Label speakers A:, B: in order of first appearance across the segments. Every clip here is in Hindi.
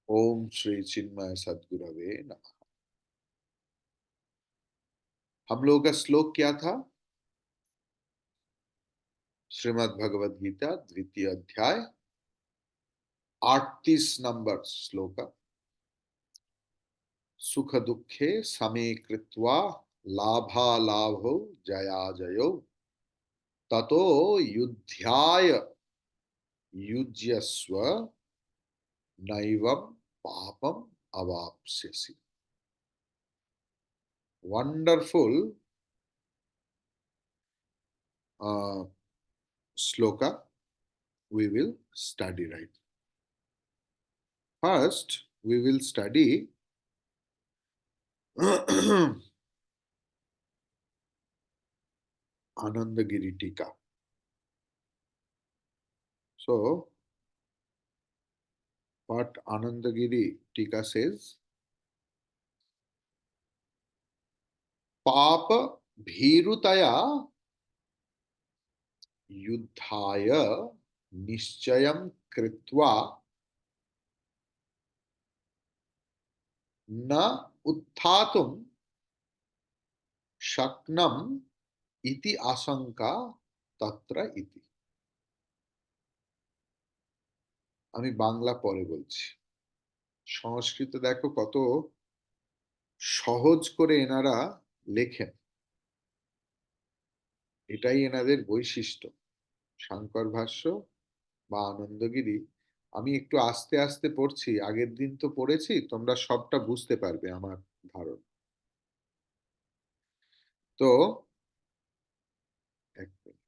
A: ओम श्री चिन्मय सद्गुरवे नमः। हम लोगों का श्लोक क्या था? श्रीमद् भगवद गीता द्वितीय अध्याय 38 नंबर श्लोक। सुख दुखे समे कृत्वा लाभालाभौ जयाजयौ ततो युध्याय युज्यस्व नैवं पापम अवाप्स्यसि। Wonderful shloka we will study, right? First we will study Anandagiri Tika. So, what Anandagiri Tika says, Papa Bhirutaya Yuddhaya Nishchayam Kritva Na Utthatum Shaknam Iti Asanka Tatra Iti। আমি বাংলা পরে বলছি। সংস্কৃত দেখো কত সহজ করে এনারা লেখেন, এটাই এনাদের বৈশিষ্ট্য। শাঙ্কর ভাষ্য বা আনন্দগিরি আমি একটু আস্তে আস্তে পড়ছি, আগের দিন তো পড়েছি, তোমরা সবটা বুঝতে পারবে আমার ধারণা। তো এক মিনিট।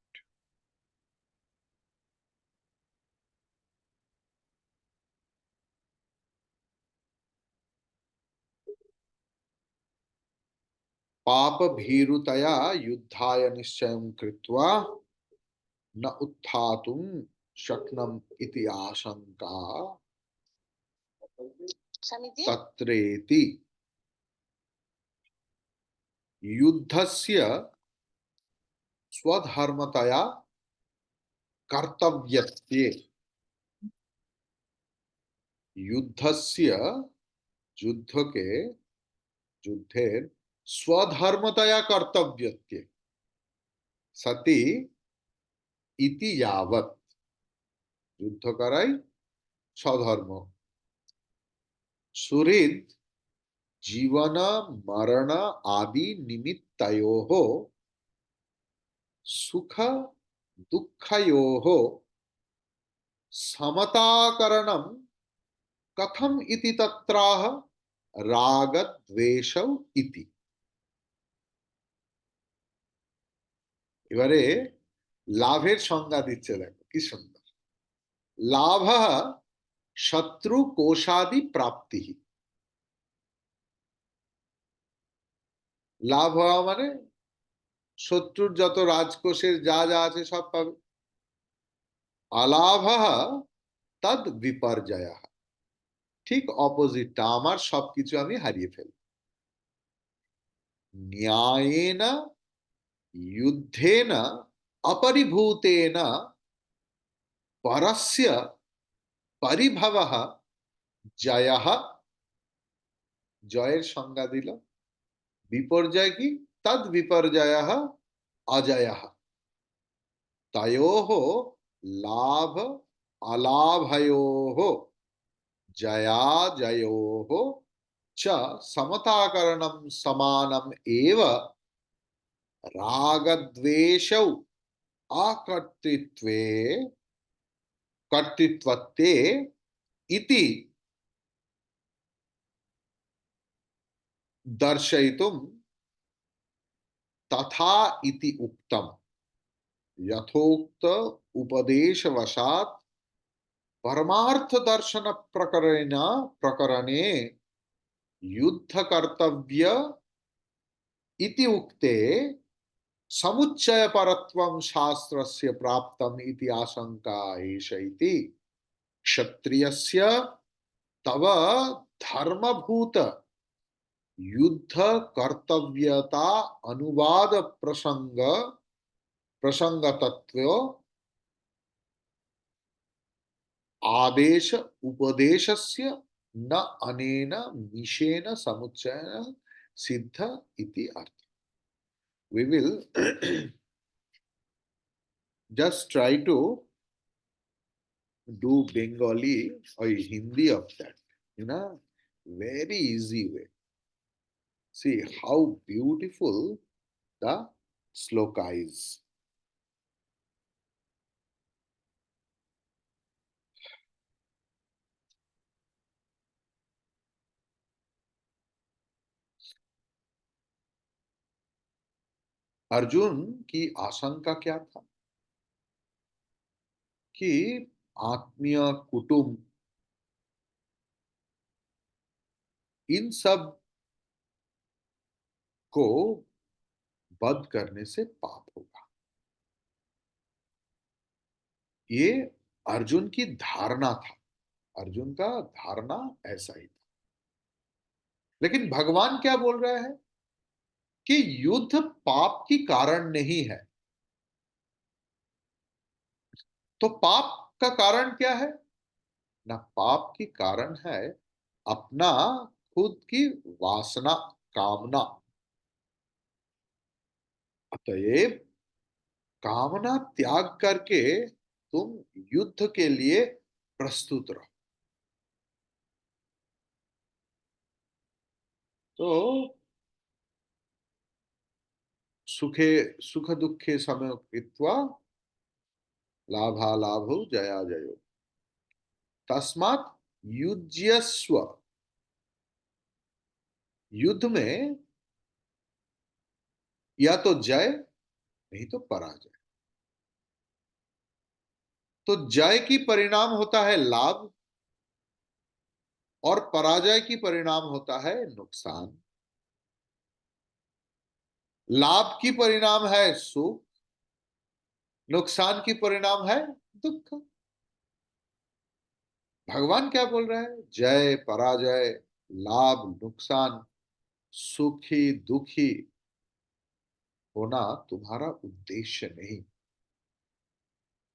A: पाप भीरुतया युद्धाय निश्चयं कृत्वा न उत्थातुं शक्नम् इति आशंका तत्रेति। युद्धस्य स्वधर्मतया कर्तव्यत्वे। युद्धस्य युद्ध के युद्धेर स्वधर्मतया कर्तव्यत्वे सति इति यावत्। युद्ध कराई स्वधर्म। सुहृद जीवन मरण आदि निमित्तयोः सुख दुःखयोः समताकरणं कथम इति तत्राह राग द्वेषौ इति। এবারে লাভের সংজ্ঞা দিচ্ছে, দেখো কি সুন্দর। লাভ শত্রু কোষাদি প্রাপ্তি। লাভ হওয়া মানে শত্রুর যত রাজকোষের যা যা আছে সব পাবে। আলাভ তদ বিপর্যয়, ঠিক অপোজিটটা, আমার সবকিছু আমি হারিয়ে ফেলব। ন্যায়েন যুদ্ধেন অপরিভূতেন পরস্য পরিভবঃ জয়ঃ। জয়ের সংজ্ঞা দিল। বিপর্যয় কি? তদ বিপর্যয়ঃ অজয়ঃ। তয়োঃ লাভ अलाभयोः जयाजयोः च समताकरणं समानम् एव रागद्वेषौ अकर्तृत्वे कर्तृत्वत्वे इति दर्शयितुं तथा इति उक्तम्। यथोक्त उपदेशवशात् परमार्थ दर्शन प्रकरणे युद्ध कर्तव्य इति उक्ते समुच्चय परत्वं शास्त्रस्य प्राप्तम् इति आशंका एष इति। क्षत्रियस्य तव धर्मभूत युद्ध कर्तव्यता अनुवाद प्रसंगतत्व आदेश उपदेशस्य न अनेन मिशेन समुच्चयः सिद्ध इति अर्थ. We will just try to do Bengali or Hindi of that in a very easy way. See how beautiful the sloka is. Arjun की आशंका क्या था कि आत्मीय कुटुंब इन सब को वध करने से पाप होगा. ये अर्जुन की धारणा था. अर्जुन का धारणा ऐसा ही था. लेकिन भगवान क्या बोल रहे हैं कि युद्ध पाप की कारण नहीं है. तो पाप का कारण क्या है ना. पाप की कारण है अपना खुद की वासना, कामना. अतएव कामना त्याग करके तुम युद्ध के लिए प्रस्तुत रहो. तो सुखे सुख दुखे समय कृत्वा लाभालाभो जया जयो तस्मात् युज्यस्व. युद्ध में या तो जय नहीं तो पराजय. तो जय की परिणाम होता है लाभ और पराजय की परिणाम होता है नुकसान. लाभ की परिणाम है सुख, नुकसान की परिणाम है दुख. भगवान क्या बोल रहे हैं. जय पराजय, लाभ नुकसान, सुखी दुखी होना तुम्हारा उद्देश्य नहीं.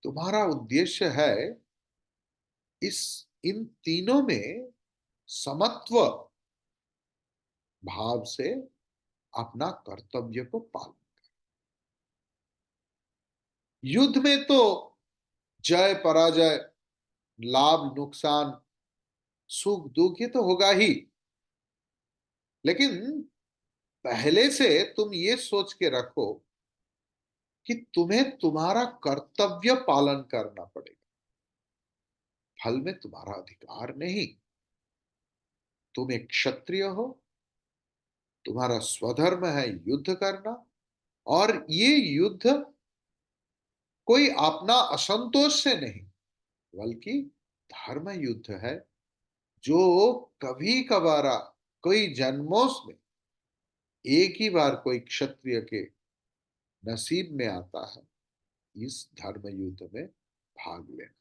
A: तुम्हारा उद्देश्य है इस इन तीनों में समत्व भाव से अपना कर्तव्य को पालन. युद्ध में तो जय पराजय, लाभ नुकसान, सुख दुख ये तो होगा ही. लेकिन पहले से तुम ये सोच के रखो कि तुम्हें तुम्हारा कर्तव्य पालन करना पड़ेगा. फल में तुम्हारा अधिकार नहीं. तुम एक क्षत्रिय हो. तुम्हारा स्वधर्म है युद्ध करना. और ये युद्ध कोई अपना असंतोष से नहीं बल्कि धर्म युद्ध है जो कभी कभारा कोई जन्मों में एक ही बार कोई क्षत्रिय के नसीब में आता है इस धर्म युद्ध में भाग लेना.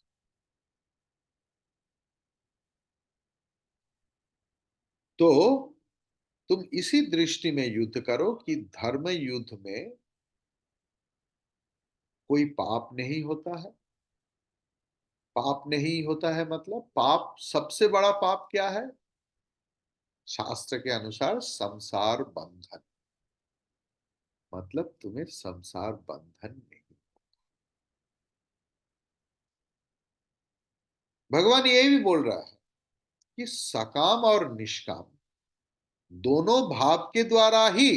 A: तो तुम इसी दृष्टि में युद्ध करो कि धर्म युद्ध में कोई पाप नहीं होता है. पाप नहीं होता है मतलब पाप, सबसे बड़ा पाप क्या है. शास्त्र के अनुसार संसार बंधन. मतलब तुम्हें संसार बंधन नहीं. भगवान ये भी बोल रहा है कि सकाम और निष्काम दोनों भाव के द्वारा ही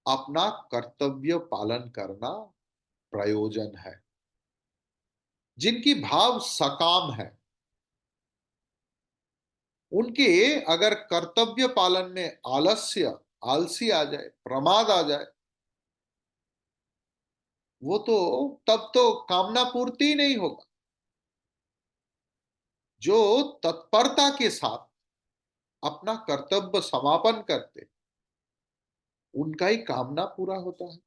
A: अपना कर्तव्य पालन करना प्रयोजन है. जिनकी भाव सकाम है उनके अगर कर्तव्य पालन में आलसी आ जाए, प्रमाद आ जाए, वो तो तब तो कामना पूर्ति ही नहीं होगा. जो तत्परता के साथ अपना कर्तव्य समापन करते उनका ही कामना पूरा होता है.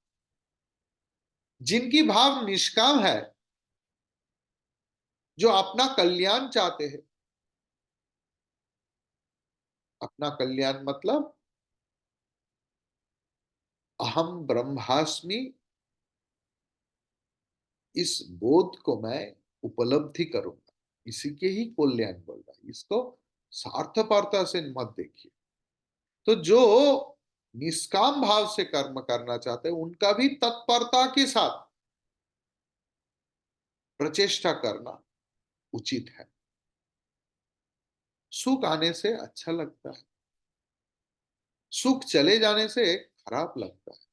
A: जिनकी भाव निष्काम है, जो अपना कल्याण चाहते हैं. अपना कल्याण मतलब अहम ब्रह्मास्मि इस बोध को मैं उपलब्धि करूंगा. इसी के ही कल्याण बोल रहा है. इसको स्वार्थपरता से मत देखिए। तो जो निष्काम भाव से कर्म करना चाहते हैं उनका भी तत्परता के साथ प्रचेष्टा करना उचित है। सुख आने से अच्छा लगता है, सुख चले जाने से खराब लगता है,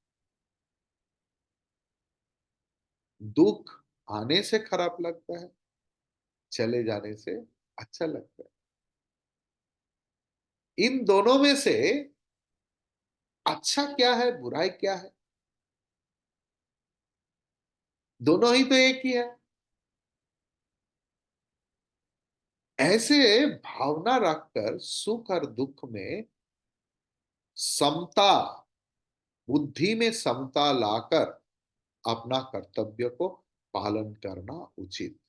A: दुख आने से खराब लगता है, चले जाने से अच्छा लगता है। इन दोनों में से अच्छा क्या है, बुराई क्या है? दोनों ही तो एक ही है। ऐसे भावना रखकर सुख और दुख में समता, बुद्धि में समता लाकर अपना कर्तव्य को पालन करना उचित।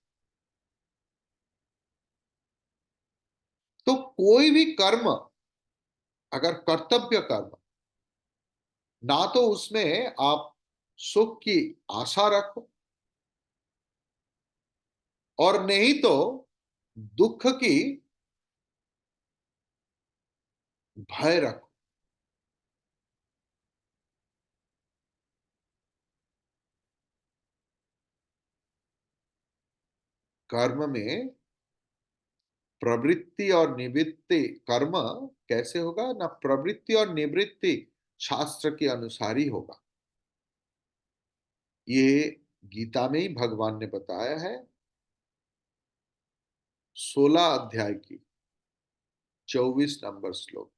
A: तो कोई भी कर्म, अगर कर्तव्य कर्म, ना तो उसमें आप सुख की आशा रखो और नहीं तो दुख की भय रखो। कर्म में प्रवृत्ति और निवृत्ति, कर्म कैसे होगा ना, प्रवृत्ति और निवृत्ति शास्त्र के अनुसार ही होगा। ये गीता में ही भगवान ने बताया है, 16 अध्याय की 24 नंबर श्लोक।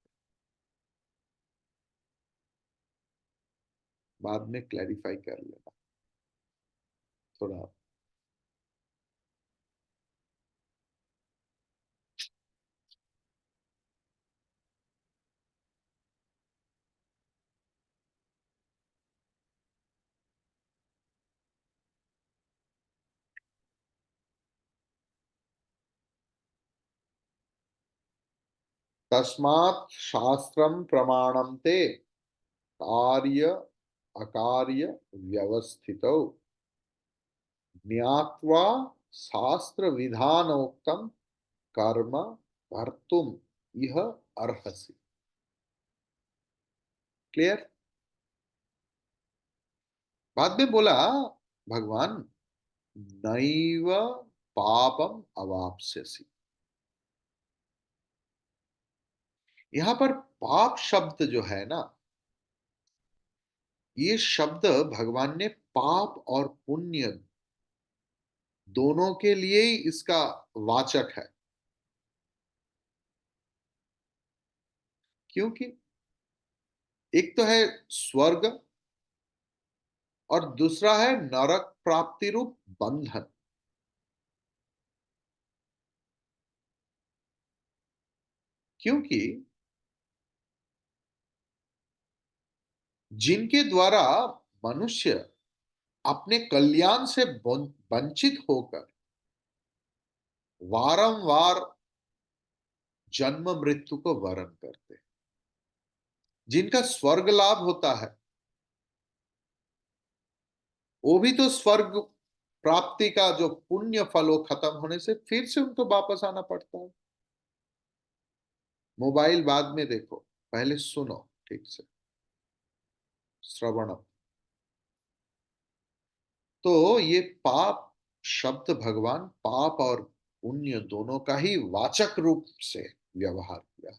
A: बाद में क्लैरिफाई कर लेना थोड़ा। तस्मात् शास्त्रम प्रमाणम ते कार्य अकार्य व्यवस्थितौ ज्ञात्वा शास्त्र विधानोक्तम कर्म कर्तुम यह अर्हसि। क्लियर? बाद में बोला भगवान, नैव पापम अवाप्स्यसि। यहां पर पाप शब्द जो है ना, ये शब्द भगवान ने पाप और पुण्य दोनों के लिए ही इसका वाचक है। क्योंकि एक तो है स्वर्ग और दूसरा है नरक प्राप्ति रूप बंधन। क्योंकि जिनके द्वारा मनुष्य अपने कल्याण से वंचित होकर वारंवार जन्म मृत्यु को वरण करते हैं, जिनका स्वर्ग लाभ होता है, वो भी तो स्वर्ग प्राप्ति का जो पुण्य फल वो खत्म होने से फिर से उनको वापस आना पड़ता है। मोबाइल बाद में देखो, पहले सुनो ठीक से, श्रवण। तो ये पाप शब्द भगवान पाप और पुण्य दोनों का ही वाचक रूप से व्यवहार किया।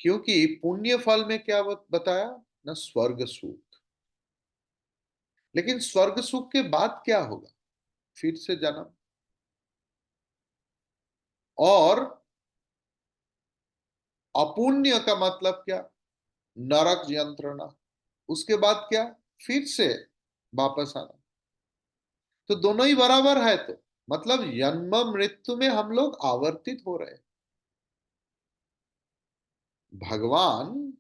A: क्योंकि पुण्य फल में क्या बताया ना, स्वर्ग सुख। लेकिन स्वर्ग सुख के बाद क्या होगा? फिर से जन्म, और अपुण्य का मतलब क्या? नरक यंत्रणा। उसके बाद क्या? फिर से वापस आना। तो दोनों ही बराबर है। तो मतलब जन्म मृत्यु में हम लोग आवर्तित हो रहे हैं। भगवान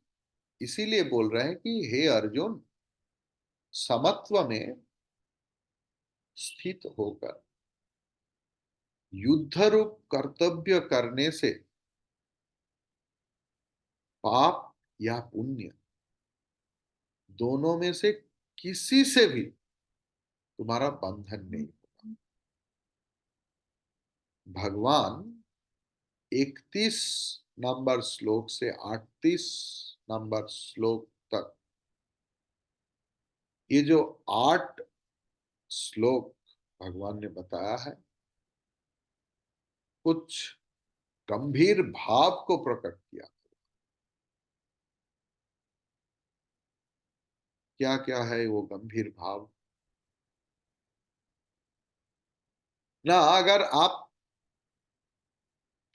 A: इसीलिए बोल रहे हैं कि हे अर्जुन, समत्व में स्थित होकर युद्ध रूप कर्तव्य करने से पाप या पुण्य दोनों में से किसी से भी तुम्हारा बंधन नहीं होगा। भगवान 31 नंबर श्लोक से 38 नंबर श्लोक तक, ये जो 8 श्लोक भगवान ने बताया है, कुछ गंभीर भाव को प्रकट किया। क्या क्या है वो गंभीर भाव? ना, अगर आप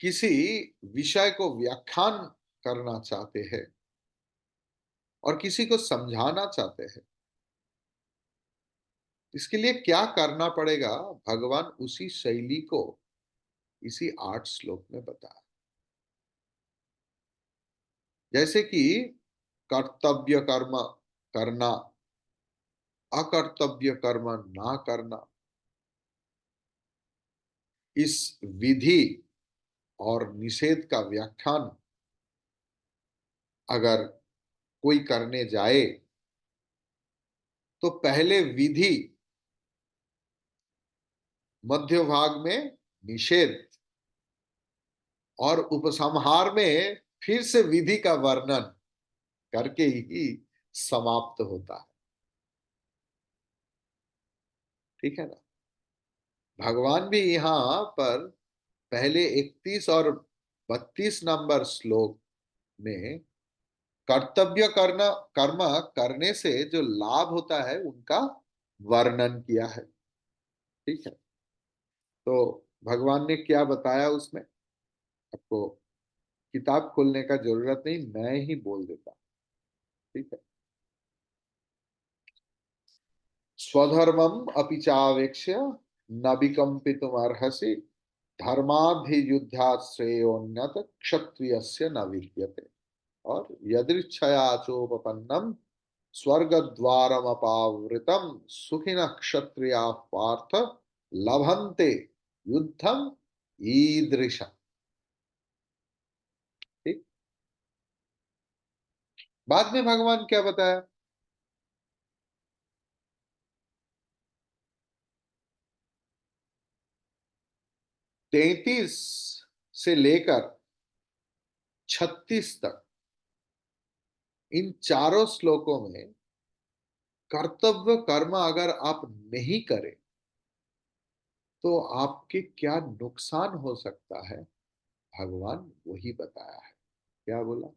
A: किसी विषय को व्याख्यान करना चाहते हैं और किसी को समझाना चाहते हैं, इसके लिए क्या करना पड़ेगा, भगवान उसी शैली को इसी 8 श्लोक में बताया। जैसे कि कर्तव्य कर्म करना, अकर्तव्य कर्म ना करना, इस विधि और निषेध का व्याख्यान अगर कोई करने जाए तो पहले विधि, मध्य भाग में निषेध और उपसंहार में फिर से विधि का वर्णन करके ही समाप्त होता है। ठीक है ना? भगवान भी यहां पर पहले 31 और 32 नंबर श्लोक में कर्तव्य करना, कर्म करने से जो लाभ होता है उनका वर्णन किया है। ठीक है? तो भगवान ने क्या बताया उसमें, आपको किताब खोलने का जरूरत नहीं, मैं ही बोल देता। ठीक है? स्वधर्मम अपि चावेक्ष्य न विकंपितुम अर्हसि, धर्माधियुद्धात् श्रेयोन्नत क्षत्रियस्य न विद्यते। और यदृच्छया चोपपन्नम स्वर्गद्वारमपावृतम सुखिनः क्षत्रियाः पार्थ लभन्ते युद्धम ईदृशम्। ठीक। बाद में भगवान क्या बताया? 33 से लेकर 36 तक, इन चारों श्लोकों में कर्तव्य कर्म अगर आप नहीं करें तो आपके क्या नुकसान हो सकता है, भगवान वही बताया है। क्या बोला?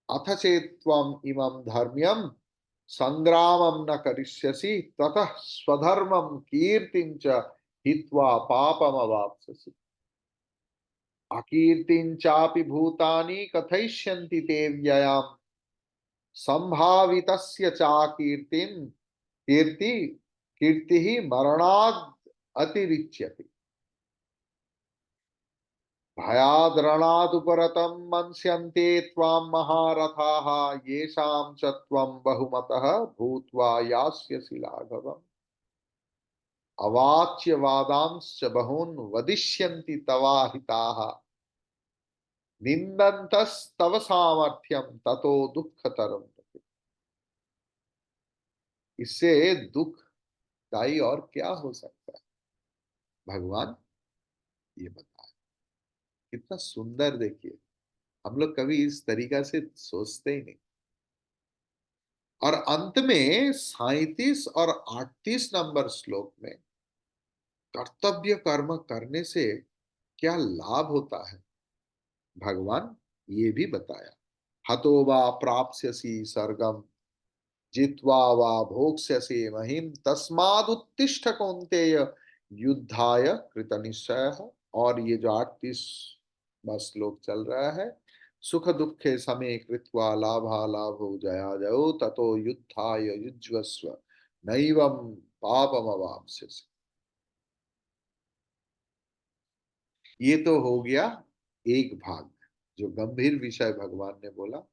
A: अथ चेत्त्वम् इमं धर्म्यं संग्रामं न करिष्यसि ततः स्वधर्मं कीर्तिं च हित्वा पापमवाप्स्यसि। अकीर्तिं चापि भूतानि कथयिष्यन्ति ते व्ययाम्, संभावितस्य चाकीर्तिं कीर्ति कीर्तिः मरणाद् अतिरिच्यते। भयाद्रणादुपरतं मन्स्यन्ते त्वां महारथाः, येषां च त्वं बहुमतः भूत्वा यास्यसि लाघवम्। अवाच्य वादांश्च बहून् वदिष्यन्ति तवाहिताः, निन्दन्तस्तव सामर्थ्यं ततो दुःखतरम्। इससे दुखदायी और क्या हो सकता है, भगवान ये बताए। कितना सुंदर, देखिए, हम लोग कभी इस तरीका से सोचते ही नहीं। और अंत में 37 और 38 नंबर श्लोक में कर्तव्य कर्म करने से क्या लाभ होता है, भगवान ये भी बताया। हतो वा प्राप्स्यसि सर्गम, जित्वा वा भोक्ष्यसि महिम, तस्मादुत्तिष्ठ कौन्तेय युद्धाय कृतनिश्चयः। और ये जो 38 बस श्लोक चल रहा है, सुख दुखे समे कृत्वा लाभा लाभो जया जयो ततो युद्धाय युज्वस्व नैवं पापमवाप्स्यसि। ये तो हो गया एक भाग, जो गंभीर विषय भगवान ने बोला।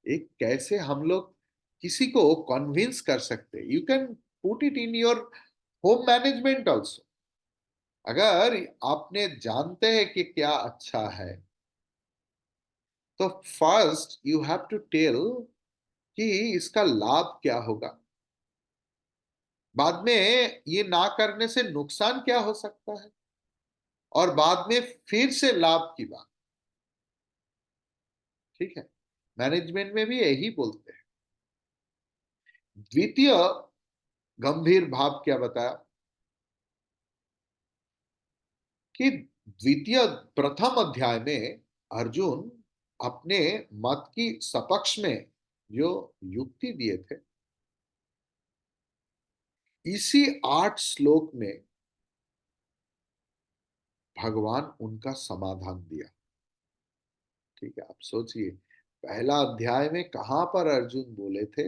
A: एक कैसे हम लोग किसी को कन्विंस कर सकते, you can put it in your home management also. अगर आपने जानते हैं कि क्या अच्छा है, तो first you have to tell कि इसका लाभ क्या होगा, बाद में ये ना करने से नुकसान क्या हो सकता है, और बाद में फिर से लाभ की बात। ठीक है, मैनेजमेंट में भी यही बोलते हैं। द्वितीय गंभीर भाव क्या बताया कि द्वितीय प्रथम अध्याय में अर्जुन अपने मत की सपक्ष में जो युक्ति दिए थे, इसी 8 श्लोक में भगवान उनका समाधान दिया। ठीक है, आप सोचिए, पहला अध्याय में कहां पर अर्जुन बोले थे,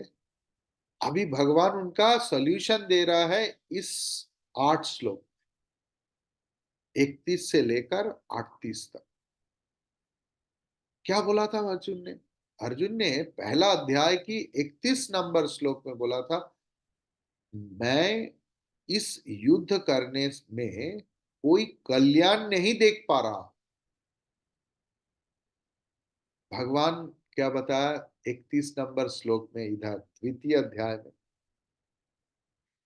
A: अभी भगवान उनका सॉल्यूशन दे रहा है इस 8 श्लोक, 31 से लेकर 38 तक। क्या बोला था अर्जुन ने? अर्जुन ने पहला अध्याय की 31 नंबर श्लोक में बोला था, मैं इस युद्ध करने में कोई कल्याण नहीं देख पा रहा। भगवान क्या बताया 31 नंबर श्लोक में, इधर द्वितीय अध्याय में,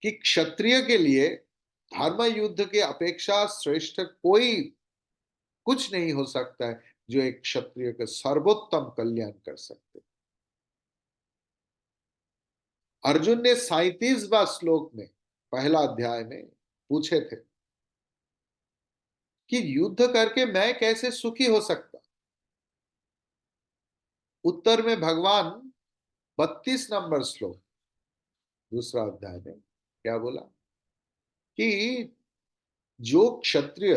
A: कि क्षत्रिय के लिए धर्म युद्ध के अपेक्षा श्रेष्ठ कोई कुछ नहीं हो सकता है जो एक क्षत्रिय का सर्वोत्तम कल्याण कर सकते। अर्जुन ने 37वां श्लोक में पहला अध्याय में पूछे थे कि युद्ध करके मैं कैसे सुखी हो सकता। उत्तर में भगवान 32 नंबर श्लोक दूसरा अध्याय में क्या बोला कि जो क्षत्रिय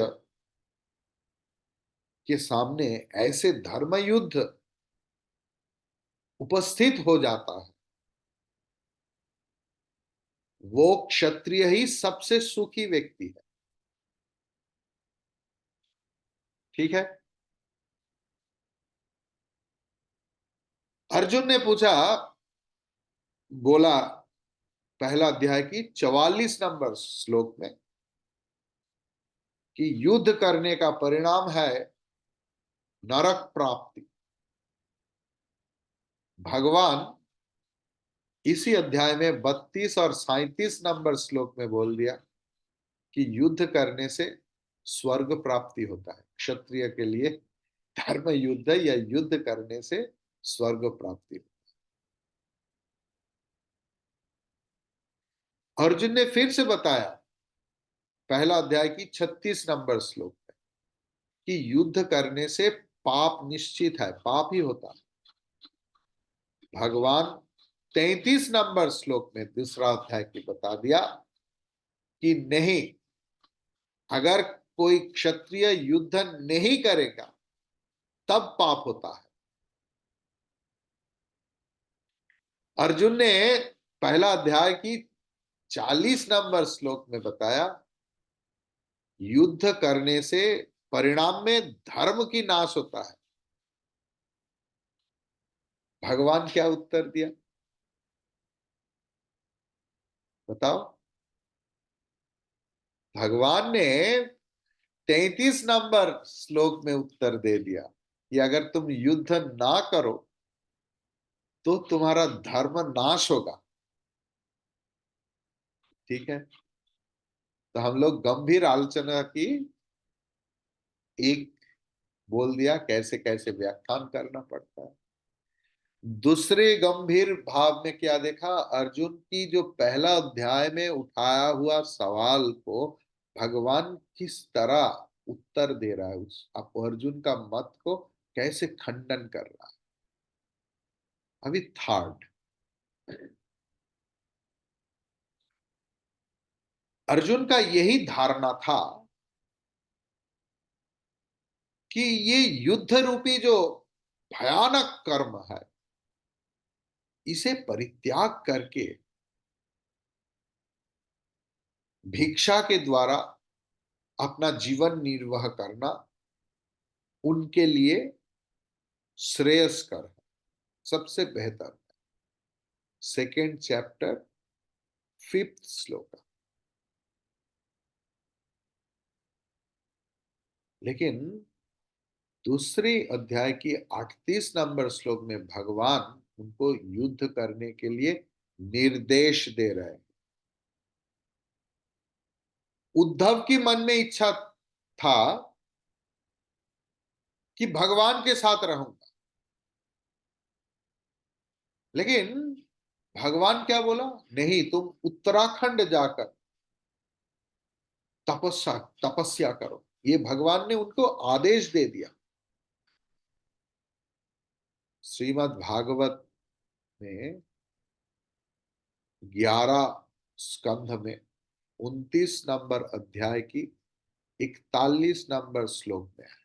A: के सामने ऐसे धर्म युद्ध उपस्थित हो जाता है, वो क्षत्रिय ही सबसे सुखी व्यक्ति है। ठीक है, अर्जुन ने पूछा, बोला पहला अध्याय की 44 नंबर श्लोक में कि युद्ध करने का परिणाम है नरक प्राप्ति। भगवान इसी अध्याय में 32 और 37 नंबर श्लोक में बोल दिया कि युद्ध करने से स्वर्ग प्राप्ति होता है। क्षत्रिय के लिए धर्म युद्ध या युद्ध करने से स्वर्ग प्राप्ति। अर्जुन ने फिर से बताया पहला अध्याय की 36 नंबर श्लोक में कि युद्ध करने से पाप निश्चित है, पाप ही होता है। भगवान 33 नंबर श्लोक में दूसरा अध्याय की बता दिया कि नहीं, अगर कोई क्षत्रिय युद्ध नहीं करेगा तब पाप होता है। अर्जुन ने पहला अध्याय की 40 नंबर श्लोक में बताया युद्ध करने से परिणाम में धर्म की नाश होता है। भगवान क्या उत्तर दिया बताओ? भगवान ने 33 नंबर श्लोक में उत्तर दे दिया कि अगर तुम युद्ध ना करो तो तुम्हारा धर्म नाश होगा। ठीक है, तो हम लोग गंभीर आलोचना की, एक बोल दिया कैसे कैसे व्याख्यान करना पड़ता है। दूसरे गंभीर भाव में क्या देखा, अर्जुन की जो पहला अध्याय में उठाया हुआ सवाल को भगवान किस तरह उत्तर दे रहा है, उस आप अर्जुन का मत को कैसे खंडन कर रहा है। अभी थर्ड, अर्जुन का यही धारणा था कि ये युद्ध रूपी जो भयानक कर्म है, इसे परित्याग करके भिक्षा के द्वारा अपना जीवन निर्वाह करना उनके लिए श्रेयस्कर है, सबसे बेहतर। सेकेंड चैप्टर 5th श्लोक। लेकिन दूसरे अध्याय की 38 नंबर श्लोक में भगवान उनको युद्ध करने के लिए निर्देश दे रहे हैं। उद्धव की मन में इच्छा था कि भगवान के साथ रहूंगा, लेकिन भगवान क्या बोला? नहीं, तुम उत्तराखंड जाकर तपस्या तपस्या करो। ये भगवान ने उनको आदेश दे दिया। श्रीमद् भागवत में 11 स्कंध में 29 नंबर अध्याय की 41 नंबर श्लोक में है।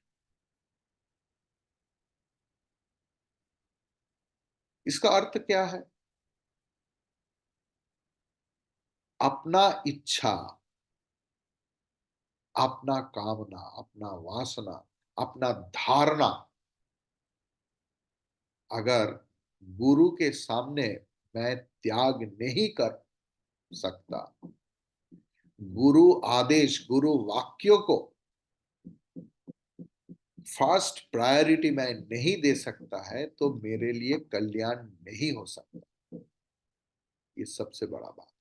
A: इसका अर्थ क्या है? अपना इच्छा, अपना कामना, अपना वासना, अपना धारणा अगर गुरु के सामने मैं त्याग नहीं कर सकता, गुरु आदेश, गुरु वाक्यों को फर्स्ट प्रायोरिटी मैं नहीं दे सकता है, तो मेरे लिए कल्याण नहीं हो सकता। ये सबसे बड़ा बात।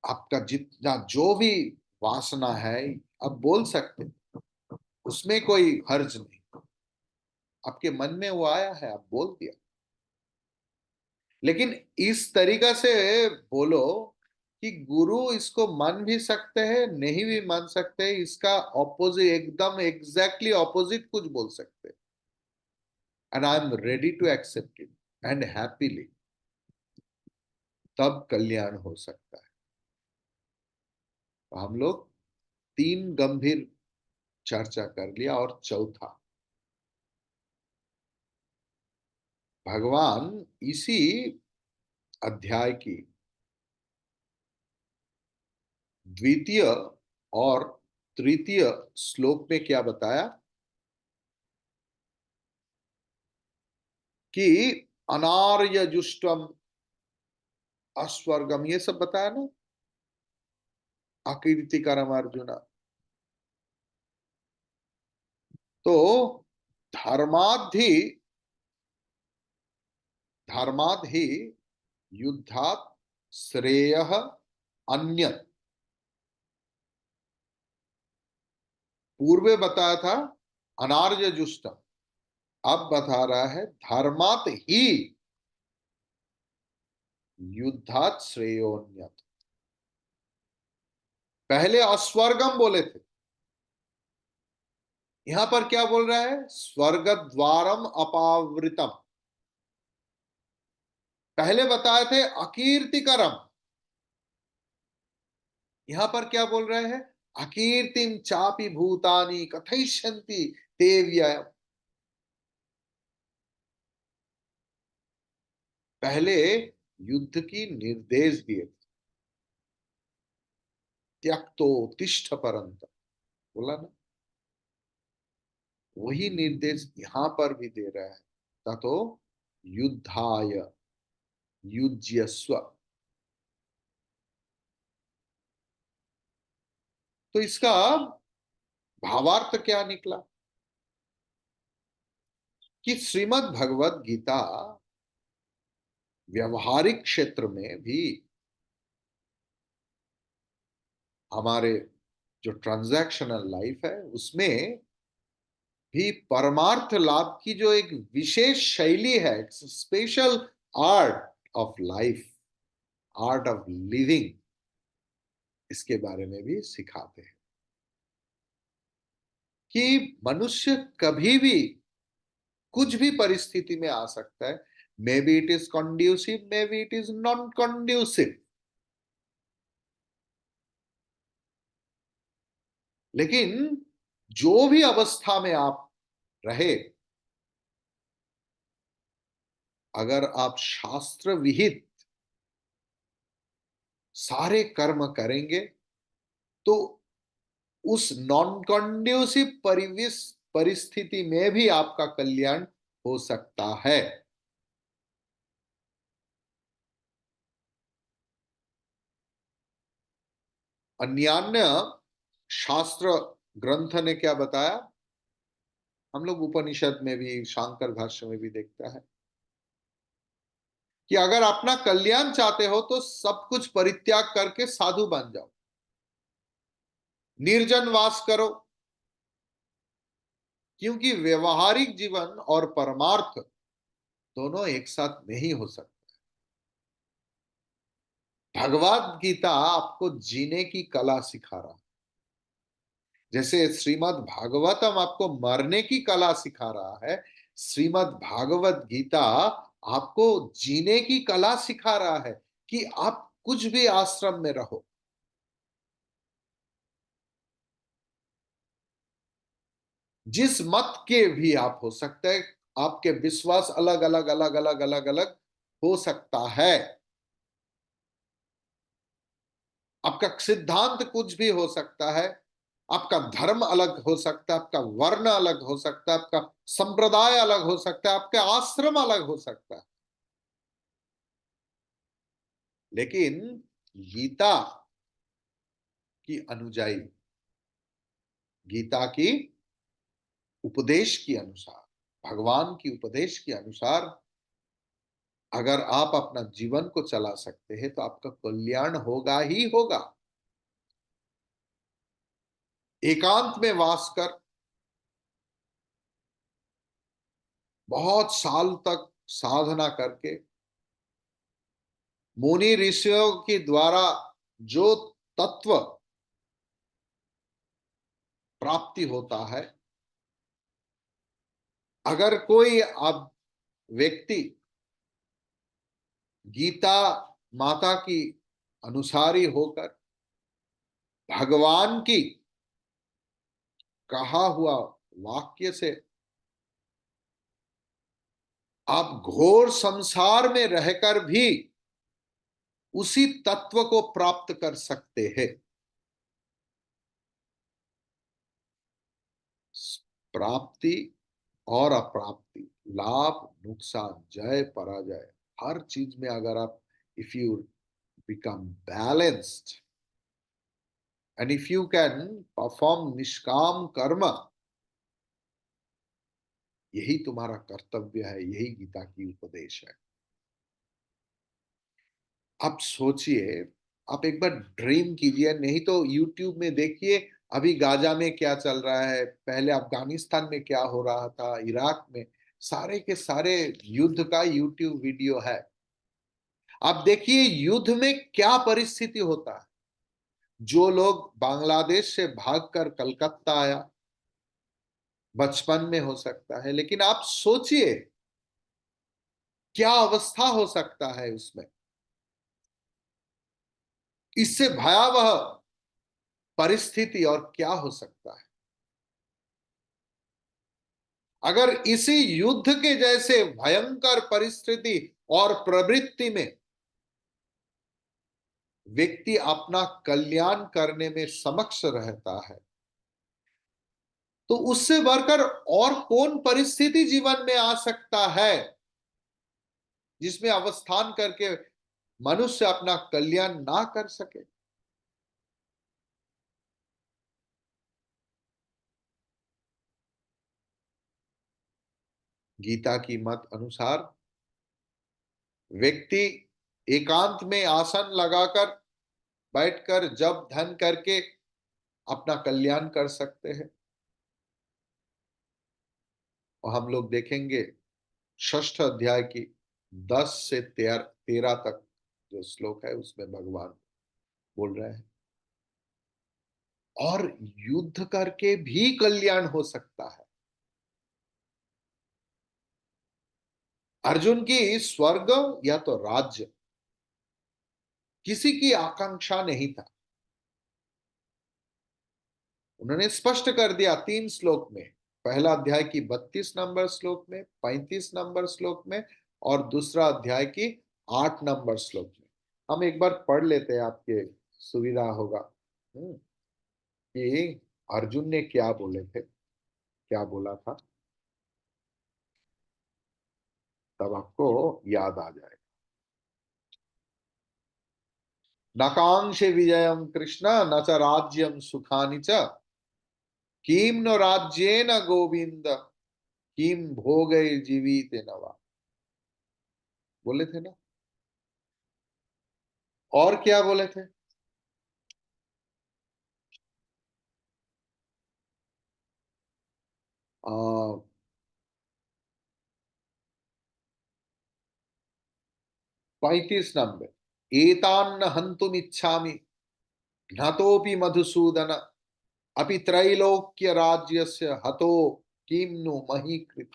A: आपका जितना जो भी वासना है, आप बोल सकते, उसमें कोई हर्ज नहीं। आपके मन में वो आया है, आप बोल दिया। लेकिन इस तरीका से बोलो कि गुरु इसको मान भी सकते हैं, नहीं भी मान सकते, इसका ऑपोजिट, एकदम एग्जैक्टली ऑपोजिट कुछ बोल सकते। And I am ready to accept it and happily, तब कल्याण हो सकता है। तो हम लोग तीन गंभीर चर्चा कर लिया, और चौथा, भगवान इसी अध्याय की द्वितीय और तृतीय श्लोक में क्या बताया? कि अनार्य जुष्टम अस्वर्गम, ये सब बताया ना, अकीर्तिकरम अर्जुन। तो धर्माधि धर्माधि युद्धात श्रेय अन्य। पूर्वे बताया था अनार्य जुष्टम, अब बता रहा है धर्मात ही युद्धात श्रेयोन्यत। पहले अस्वर्गम बोले थे, यहां पर क्या बोल रहा है? स्वर्ग द्वारम अपावृतम। पहले बताए थे अकीर्तिकरम, यहां पर क्या बोल रहे हैं? अकीर्तिम चापि भूतानि कथयिष्यन्ति ते व्ययम्। पहले युद्ध की निर्देश दिए थे, त्यक्तो तिष्ठ परंत, बोला ना। वही निर्देश यहां पर भी दे रहा है, ततो युद्धाय युज्यस्व। तो इसका भावार्थ क्या निकला? कि श्रीमद् भगवत गीता व्यवहारिक क्षेत्र में भी, हमारे जो ट्रांजैक्शनल लाइफ है उसमें भी, परमार्थ लाभ की जो एक विशेष शैली है, special art of life, art of living, इसके बारे में भी सिखाते हैं। कि मनुष्य कभी भी कुछ भी परिस्थिति में आ सकता है, may be it is conducive, may be it is non conducive, लेकिन जो भी अवस्था में आप रहे, अगर आप शास्त्र विहित सारे कर्म करेंगे, तो उस नॉन कंड्यूसिव परिवेश परिस्थिति में भी आपका कल्याण हो सकता है। अन्यान्य शास्त्र ग्रंथ ने क्या बताया? हम लोग उपनिषद में भी, शांकर भाष्य में भी देखता है कि अगर अपना कल्याण चाहते हो तो सब कुछ परित्याग करके साधु बन जाओ, निर्जन वास करो, क्योंकि व्यवहारिक जीवन और परमार्थ दोनों एक साथ नहीं हो सकते। भगवत गीता आपको जीने की कला सिखा रहा है, जैसे श्रीमद् भागवतम आपको मरने की कला सिखा रहा है, श्रीमद् भागवत गीता आपको जीने की कला सिखा रहा है कि आप कुछ भी आश्रम में रहो, जिस मत के भी आप हो सकते हैं, आपके विश्वास अलग अलग अलग अलग अलग अलग हो सकता है, आपका सिद्धांत कुछ भी हो सकता है, आपका धर्म अलग हो सकता है, आपका वर्ण अलग हो सकता है, आपका संप्रदाय अलग हो सकता है, आपके आश्रम अलग हो सकता है, लेकिन गीता की अनुजाई, गीता की उपदेश के अनुसार, भगवान की उपदेश के अनुसार अगर आप अपना जीवन को चला सकते हैं तो आपका कल्याण होगा ही होगा। एकांत में वास कर बहुत साल तक साधना करके मुनि ऋषियों के द्वारा जो तत्व प्राप्ति होता है, अगर कोई अब व्यक्ति गीता माता की अनुसारी होकर भगवान की कहा हुआ वाक्य से आप घोर संसार में रहकर भी उसी तत्व को प्राप्त कर सकते हैं। प्राप्ति और अप्राप्ति, लाभ नुकसान, जय पराजय, हर चीज में अगर आप if you become balanced and if you can perform निष्काम कर्म, यही तुम्हारा कर्तव्य है, यही गीता की उपदेश है। आप सोचिए, आप एक बार ड्रीम कीजिए, नहीं तो यूट्यूब में देखिए अभी गाजा में क्या चल रहा है, पहले अफगानिस्तान में क्या हो रहा था, इराक में, सारे के सारे युद्ध का यूट्यूब वीडियो है। आप देखिए युद्ध में क्या परिस्थिति होता है। जो लोग बांग्लादेश से भागकर कलकत्ता आया, बचपन में हो सकता है, लेकिन आप सोचिए क्या अवस्था हो सकता है उसमें। इससे भयावह परिस्थिति और क्या हो सकता है। अगर इसी युद्ध के जैसे भयंकर परिस्थिति और प्रवृत्ति में व्यक्ति अपना कल्याण करने में समक्ष रहता है, तो उससे बढ़कर और कौन परिस्थिति जीवन में आ सकता है जिसमें अवस्थान करके मनुष्य अपना कल्याण ना कर सके। गीता की मत अनुसार व्यक्ति एकांत में आसन लगाकर बैठकर जप ध्यान करके अपना कल्याण कर सकते हैं। और हम लोग देखेंगे षष्ठ अध्याय की 10 से 13 तक जो श्लोक है उसमें भगवान बोल रहे हैं और युद्ध करके भी कल्याण हो सकता है। अर्जुन की स्वर्ग या तो राज्य किसी की आकांक्षा नहीं था। उन्होंने स्पष्ट कर दिया 3 श्लोक में, पहला अध्याय की 32 नंबर श्लोक में, 35 नंबर श्लोक में और दूसरा अध्याय की 8 नंबर श्लोक में। हम एक बार पढ़ लेते हैं, आपके सुविधा होगा कि अर्जुन ने क्या बोले थे, क्या बोला था, तब आपको याद आ जाएगा। न कांक्षे विजयम कृष्ण न च राज्यम सुखानि च किम नो राज्येन गोविंद किम भोगे जीवित नवा, बोले थे ना। और क्या बोले थे? आ, 35 नंबर, एतान्न हंतुम इच्छामि नतोपि मधुसूदन अपि त्रैलोक्य राज्यस्य हतो किम्नु मही कृत।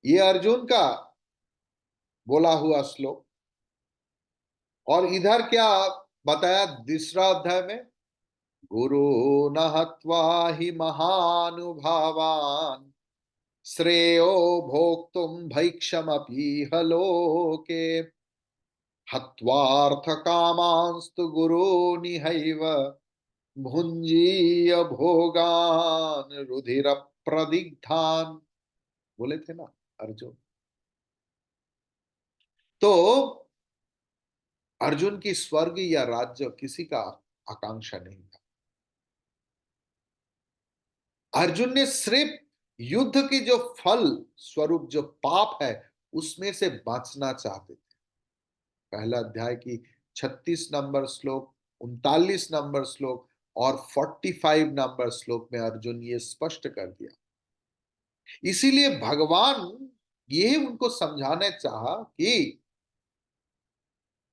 A: ये अर्जुन का बोला हुआ श्लोक। और इधर क्या बताया दूसरा अध्याय में, गुरु न हत्वा हि महानुभावान श्रेयो भोक्तुम भैक्षमपीह लोके हत्वार्थ कामांस्तु गुरु निहैव भुंजीय भोगान रुधिर प्रदिग्धान, बोले थे ना अर्जुन। तो अर्जुन की स्वर्ग या राज्य किसी का आकांक्षा नहीं था। अर्जुन ने सिर्फ युद्ध की जो फल स्वरूप जो पाप है उसमें से बचना चाहते थे। पहला अध्याय की 36 नंबर श्लोक, 39 नंबर श्लोक और 45 नंबर श्लोक में अर्जुन ये स्पष्ट कर दिया। इसीलिए भगवान ये उनको समझाने चाहा कि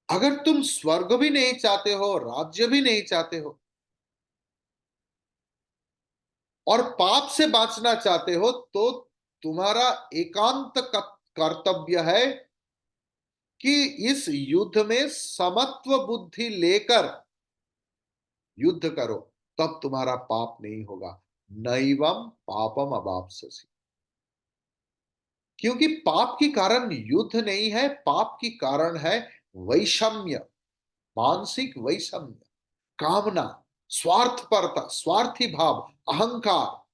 A: अगर तुम स्वर्ग भी नहीं चाहते हो, राज्य भी नहीं चाहते हो और पाप से बाँचना चाहते हो, तो तुम्हारा एकांत कर्तव्य है कि इस युद्ध में समत्व बुद्धि लेकर युद्ध करो, तब तुम्हारा पाप नहीं होगा। नैवम पापम अवाप्स्यसि। क्योंकि पाप की कारण युद्ध नहीं है, पाप की कारण है वैषम्य, मानसिक वैषम्य, कामना, स्वार्थपरता, स्वार्थी भाव, अहंकार।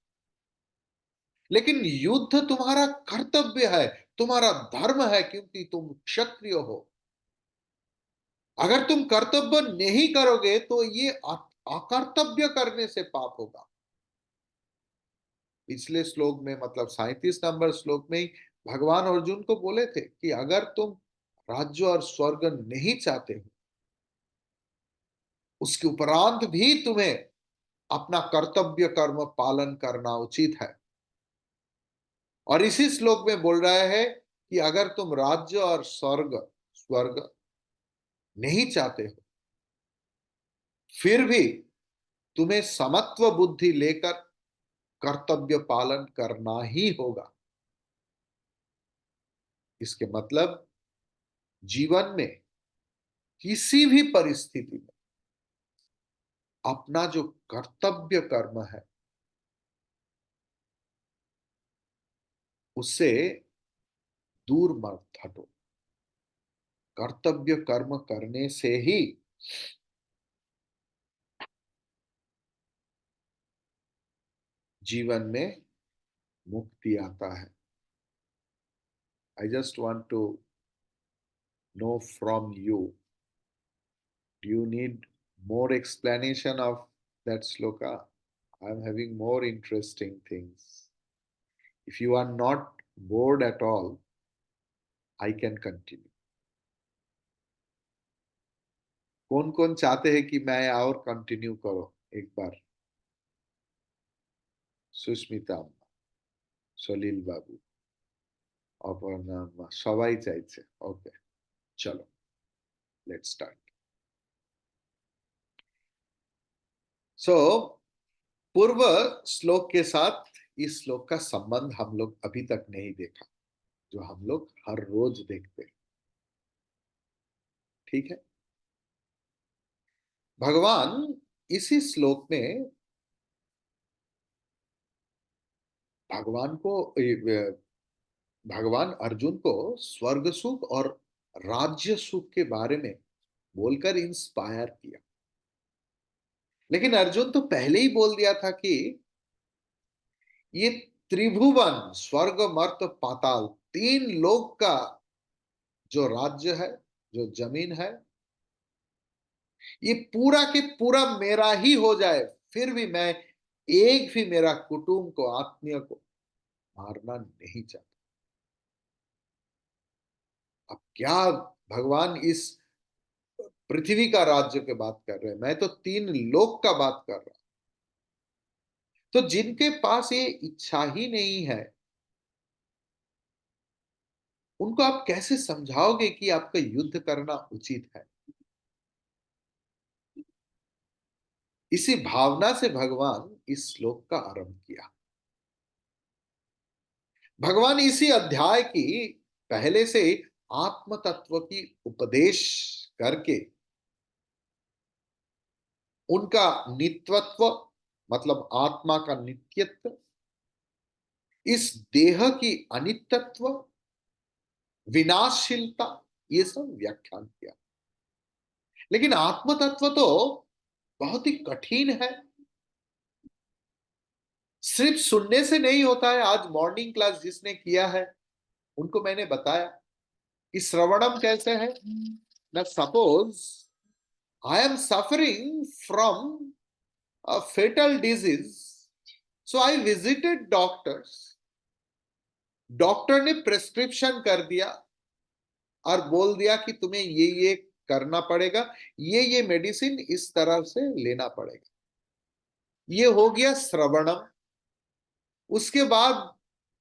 A: लेकिन युद्ध तुम्हारा कर्तव्य है, तुम्हारा धर्म है, क्योंकि तुम क्षत्रिय हो। अगर तुम कर्तव्य नहीं करोगे तो ये अकर्तव्य करने से पाप होगा। पिछले श्लोक में, मतलब 37 नंबर श्लोक में ही भगवान अर्जुन को बोले थे कि अगर तुम राज्य और स्वर्ग नहीं चाहते हो, उसके उपरांत भी तुम्हें अपना कर्तव्य कर्म पालन करना उचित है। और इसी श्लोक में बोल रहा है कि अगर तुम राज्य और स्वर्ग स्वर्ग नहीं चाहते हो, फिर भी तुम्हें समत्व बुद्धि लेकर कर्तव्य पालन करना ही होगा। इसके मतलब जीवन में किसी भी परिस्थिति में अपना जो कर्तव्य कर्म है उससे दूर मत हटो। कर्तव्य कर्म करने से ही जीवन में मुक्ति आता है। I just want to know from you, do you need more explanation of that sloka? I'm having more interesting things. If you are not bored at all, I can continue. कौन कौन चाहते हैं कि मैं और कंटिन्यू करो एक बार? सुष्मिता अम्मा, सलील बाबू, अपर्णा अम्मा, সবাই চাইছে। ओके, चलो लेट्स स्टार्ट। सो पूर्व श्लोक के साथ इस श्लोक का संबंध हम लोग अभी तक नहीं देखा, जो हम लोग हर रोज देखते हैं। ठीक है। भगवान इसी श्लोक में भगवान को भगवान अर्जुन को स्वर्ग सुख और राज्य सुख के बारे में बोलकर इंस्पायर किया। लेकिन अर्जुन तो पहले ही बोल दिया था कि ये त्रिभुवन, स्वर्ग मर्त पाताल, 3 लोक का जो राज्य है, जो जमीन है, ये पूरा के पूरा मेरा ही हो जाए, फिर भी मैं एक भी मेरा कुटुंब को, आत्मीय को मारना नहीं चाहता। अब क्या भगवान इस पृथ्वी का राज्य की बात कर रहे हैं, मैं तो 3 लोक का बात कर रहा हूं। तो जिनके पास ये इच्छा ही नहीं है, उनको आप कैसे समझाओगे कि आपका युद्ध करना उचित है? इसी भावना से भगवान इस श्लोक का आरंभ किया। भगवान इसी अध्याय की पहले से आत्म तत्व की उपदेश करके उनका नित्यत्व, मतलब आत्मा का नित्यत्व, इस देह की अनित्यत्व, विनाशशीलता, ये सब व्याख्यान किया। लेकिन आत्म तत्व तो बहुत ही कठिन है, सिर्फ सुनने से नहीं होता है। आज मॉर्निंग क्लास जिसने किया है उनको मैंने बताया कि श्रवणम कैसे है ना। Suppose I am suffering from a fatal disease, so I visited doctors. Doctor ने प्रेस्क्रिप्शन कर दिया और बोल दिया कि तुम्हें ये करना पड़ेगा, ये मेडिसिन इस तरह से लेना पड़ेगा। ये हो गया श्रवणम। उसके बाद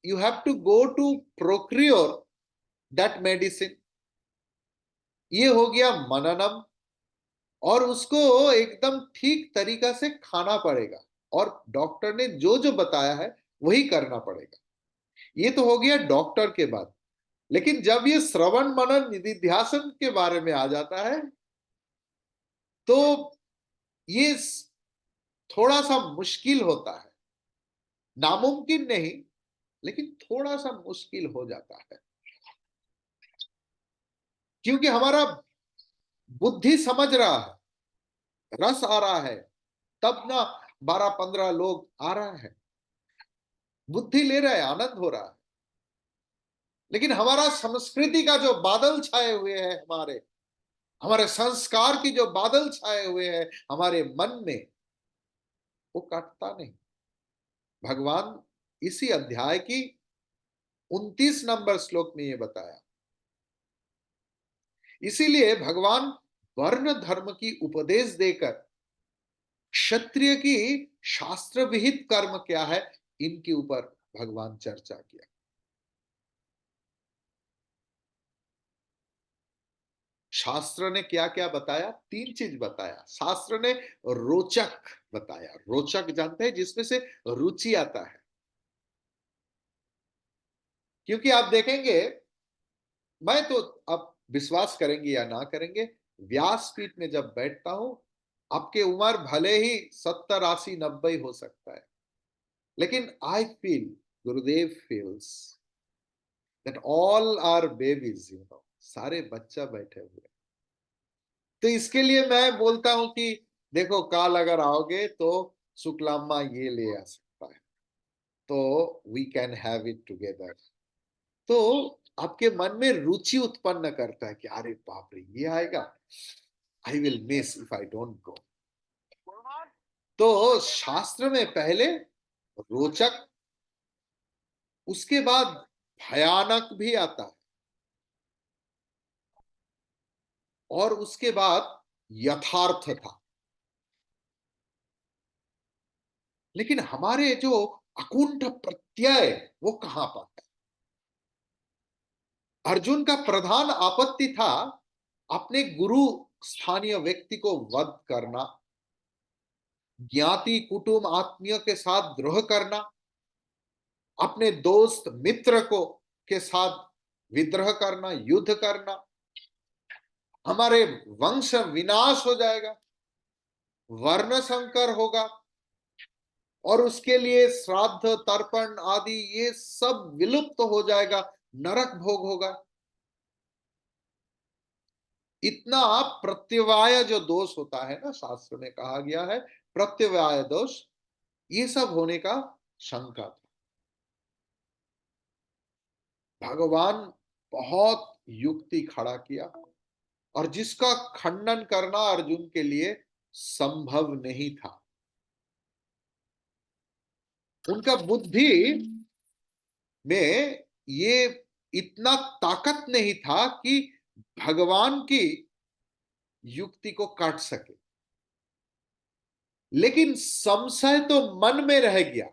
A: you have to go to procure that medicine. ये हो गया मननम, और उसको एकदम ठीक तरीका से खाना पड़ेगा, और डॉक्टर ने जो जो बताया है वही करना पड़ेगा। ये तो हो गया डॉक्टर के बाद। लेकिन जब ये श्रवण मनन निधिध्यासन के बारे में आ जाता है, तो ये थोड़ा सा मुश्किल होता है। नामुमकिन नहीं, लेकिन थोड़ा सा मुश्किल हो जाता है, क्योंकि हमारा बुद्धि समझ रहा है, रस आ रहा है, तब ना 12-15 लोग आ रहा है, बुद्धि ले रहा है, आनंद हो रहा है। लेकिन हमारा संस्कृति का जो बादल छाए हुए हैं, हमारे हमारे संस्कार की जो बादल छाए हुए हैं हमारे मन में, वो कटता नहीं। भगवान इसी अध्याय की 29 नंबर श्लोक में ये बताया। इसीलिए भगवान वर्ण धर्म की उपदेश देकर क्षत्रिय की शास्त्र विहित कर्म क्या है, इनके ऊपर भगवान चर्चा किया। शास्त्र ने क्या क्या बताया? 3 चीज बताया। शास्त्र ने रोचक बताया। रोचक जानते हैं, जिसमें से रुचि आता है। क्योंकि आप देखेंगे, मैं तो, अब विश्वास करेंगे या ना करेंगे, व्यासपीठ में जब बैठता हूं, आपके उम्र भले ही 70, 80, 90 हो सकता है, लेकिन I feel, Gurudev feels that all are babies, सारे बच्चा बैठे हुए। तो इसके लिए मैं बोलता हूं कि देखो, काल अगर आओगे तो शुक्लाम्मा ये ले आ सकता है, तो we can have it together. तो आपके मन में रुचि उत्पन्न करता है कि अरे बाप रे, ये आएगा, I will miss if I don't go. तो शास्त्र में पहले रोचक, उसके बाद भयानक भी आता है, और उसके बाद यथार्थ था। लेकिन हमारे जो अकुंठ प्रत्यय, वो कहां पर है? अर्जुन का प्रधान आपत्ति था अपने गुरु स्थानीय व्यक्ति को वध करना, ज्ञाति कुटुंब आत्मीय के साथ द्रोह करना, अपने दोस्त मित्र को के साथ विद्रोह करना, युद्ध करना, हमारे वंश विनाश हो जाएगा, वर्ण संकर होगा, और उसके लिए श्राद्ध तर्पण आदि ये सब विलुप्त हो जाएगा, नरक भोग होगा। इतना प्रत्यवाय जो दोष होता है ना, शास्त्र में कहा गया है प्रत्यवाय दोष, ये सब होने का शंका था। भगवान बहुत युक्ति खड़ा किया, और जिसका खंडन करना अर्जुन के लिए संभव नहीं था। उनका बुद्धि में ये इतना ताकत नहीं था कि भगवान की युक्ति को काट सके। लेकिन संशय तो मन में रह गया,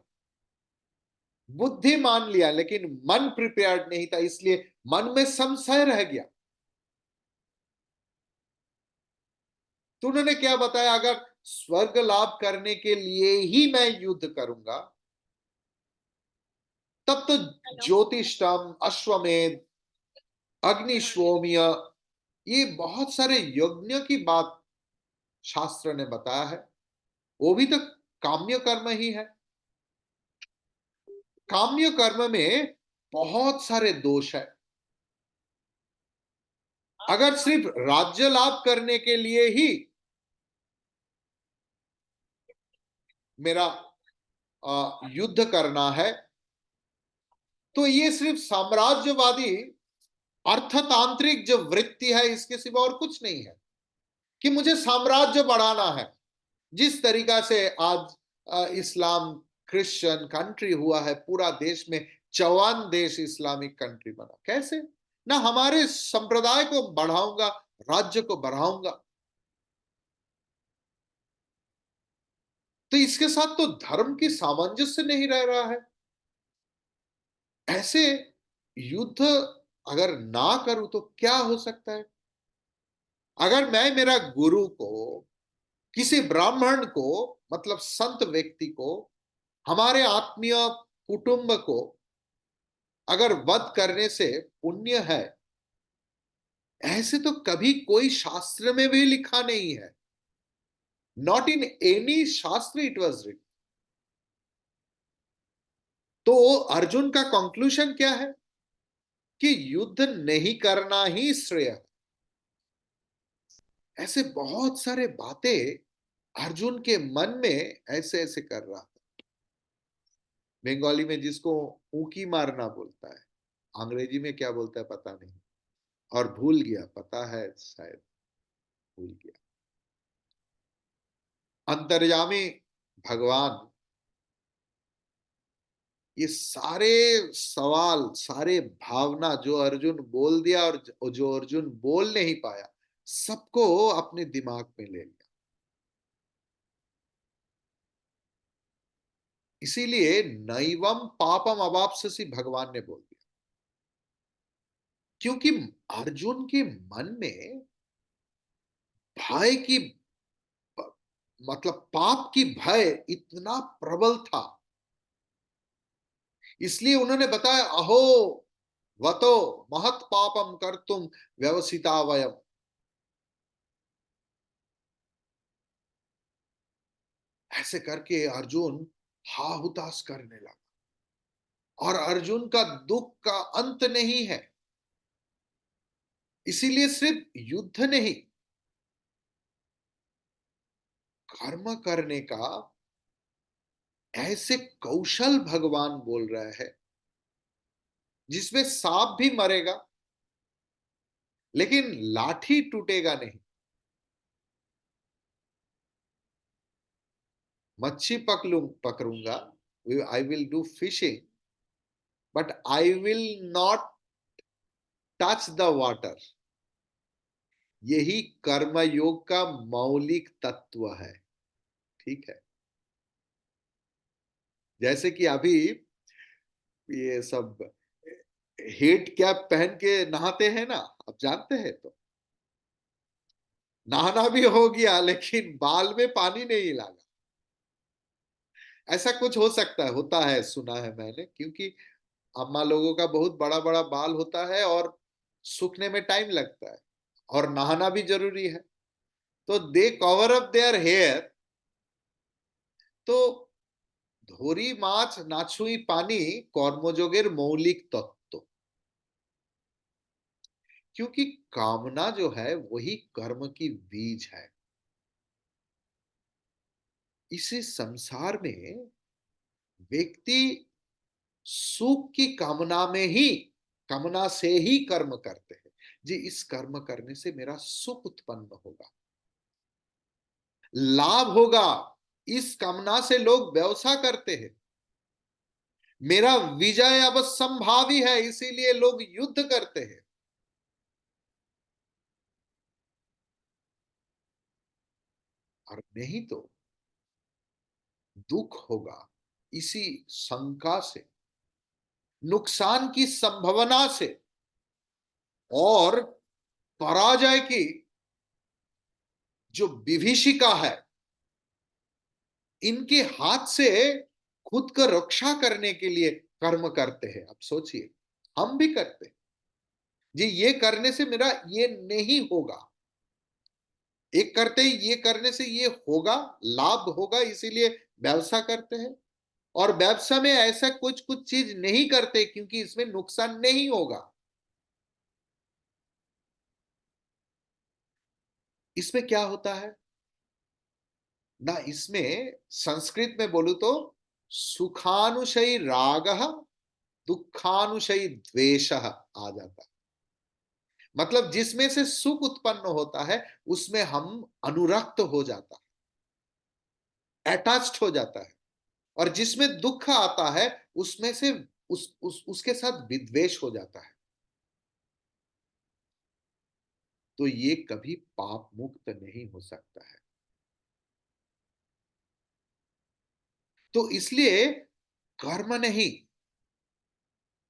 A: बुद्धि मान लिया, लेकिन मन प्रिपेयर्ड नहीं था, इसलिए मन में संशय रह गया। तो उन्होंने क्या बताया, अगर स्वर्ग लाभ करने के लिए ही मैं युद्ध करूंगा, तब तो ज्योतिषम, अश्वमेध, अग्निशोम्य, ये बहुत सारे यज्ञ की बात शास्त्र ने बताया है। वो भी तो काम्य कर्म ही है। काम्य कर्म में बहुत सारे दोष है। अगर सिर्फ राज्य लाभ करने के लिए ही मेरा युद्ध करना है, तो ये सिर्फ साम्राज्यवादी अर्थतांत्रिक जो वृत्ति है, इसके सिवा और कुछ नहीं है। कि मुझे साम्राज्य बढ़ाना है, जिस तरीका से आज इस्लाम क्रिश्चियन कंट्री हुआ है पूरा देश में, 54 देश इस्लामिक कंट्री बना, कैसे ना हमारे संप्रदाय को बढ़ाऊंगा, राज्य को बढ़ाऊंगा। तो इसके साथ तो धर्म की सामंजस्य नहीं रह रहा है। ऐसे युद्ध अगर ना करूं तो क्या हो सकता है? अगर मैं मेरा गुरु को, किसी ब्राह्मण को, मतलब संत व्यक्ति को, हमारे आत्मीय कुटुंब को अगर वध करने से पुण्य है, ऐसे तो कभी कोई शास्त्र में भी लिखा नहीं है। नॉट इन एनी शास्त्र इट वॉज रिटन। तो अर्जुन का कंक्लूजन क्या है? कि युद्ध नहीं करना ही श्रेय है। ऐसे बहुत सारे बातें अर्जुन के मन में ऐसे ऐसे कर रहा था। बंगाली में जिसको ऊकी मारना बोलता है, अंग्रेजी में क्या बोलता है पता नहीं, और भूल गया, पता है शायद भूल गया। अंतर्यामी भगवान ये सारे सवाल, सारे भावना जो अर्जुन बोल दिया और जो अर्जुन बोल नहीं पाया, सबको अपने दिमाग में ले लिया। इसीलिए नैवम पापम अवाप्स्यसि भगवान ने बोल दिया, क्योंकि अर्जुन के मन में भय की, मतलब पाप की भय इतना प्रबल था। इसलिए उन्होंने बताया, अहो वतो महत पापम कर तुम व्यवसिता वयम। ऐसे करके अर्जुन हा हुताश करने लगा। और अर्जुन का दुख का अंत नहीं है। इसीलिए सिर्फ युद्ध नहीं, कर्म करने का ऐसे कौशल भगवान बोल रहा है, जिसमें सांप भी मरेगा लेकिन लाठी टूटेगा नहीं। मच्छी पकड़ूंगा, I will do fishing, but I will not touch the water. यही कर्मयोग का मौलिक तत्व है। ठीक है। जैसे कि अभी ये सब हेड कैप पहन के नहाते हैं ना, आप जानते हैं, तो नहाना भी हो गया लेकिन बाल में पानी नहीं लगा। ऐसा कुछ हो सकता है, होता है, सुना है मैंने, क्योंकि अम्मा लोगों का बहुत बड़ा बड़ा बाल होता है और सूखने में टाइम लगता है, और नहाना भी जरूरी है। तो दे कवर अप देयर हेयर। तो ধরি মাছ না ছুঁই पानी কর্মযোগের मौलिक तत्व। क्योंकि कामना जो है वही कर्म की बीज है। इसी संसार में व्यक्ति सुख की कामना में ही, कामना से ही कर्म करते हैं। जी, इस कर्म करने से मेरा सुख उत्पन्न होगा, लाभ होगा, इस कामना से लोग व्यवसाय करते हैं। मेरा विजय अब संभावी है, इसीलिए लोग युद्ध करते हैं। और नहीं तो दुख होगा इसी शंका से, नुकसान की संभावना से, और पराजय की जो विभीषिका है, इनके हाथ से खुद को रक्षा करने के लिए कर्म करते हैं। अब सोचिए, हम भी करते हैं जी, ये करने से मेरा ये नहीं होगा, एक करते ही ये करने से ये होगा, लाभ होगा, इसीलिए व्यवसाय करते हैं। और व्यवसाय में ऐसा कुछ कुछ चीज नहीं करते क्योंकि इसमें नुकसान नहीं होगा। इसमें क्या होता है ना, इसमें संस्कृत में बोलू तो सुखानुशयी राग, दुखानुशयी द्वेष आ जाता है। मतलब जिसमें से सुख उत्पन्न होता है उसमें हम अनुरक्त हो जाता है, अटैच्ड हो जाता है। और जिसमें दुख आता है उसमें से उसके साथ विद्वेष हो जाता है। तो ये कभी पाप मुक्त नहीं हो सकता है। तो इसलिए कर्म नहीं,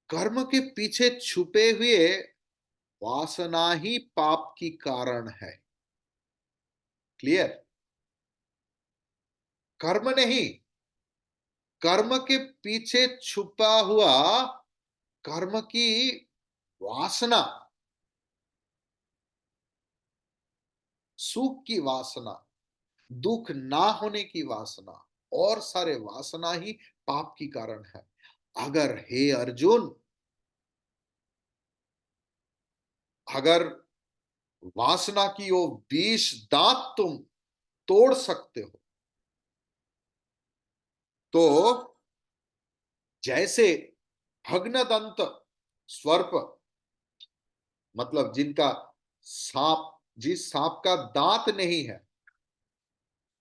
A: कर्म के पीछे छुपे हुए वासना ही पाप की कारण है। क्लियर? कर्म नहीं, कर्म के पीछे छुपा हुआ कर्म की वासना, सुख की वासना, दुख ना होने की वासना, और सारे वासना ही पाप की कारण है। अगर हे अर्जुन, अगर वासना की वो 20 दांत तुम तोड़ सकते हो, तो जैसे भग्नदंत सर्प, मतलब जिनका सांप, जिस सांप का दांत नहीं है,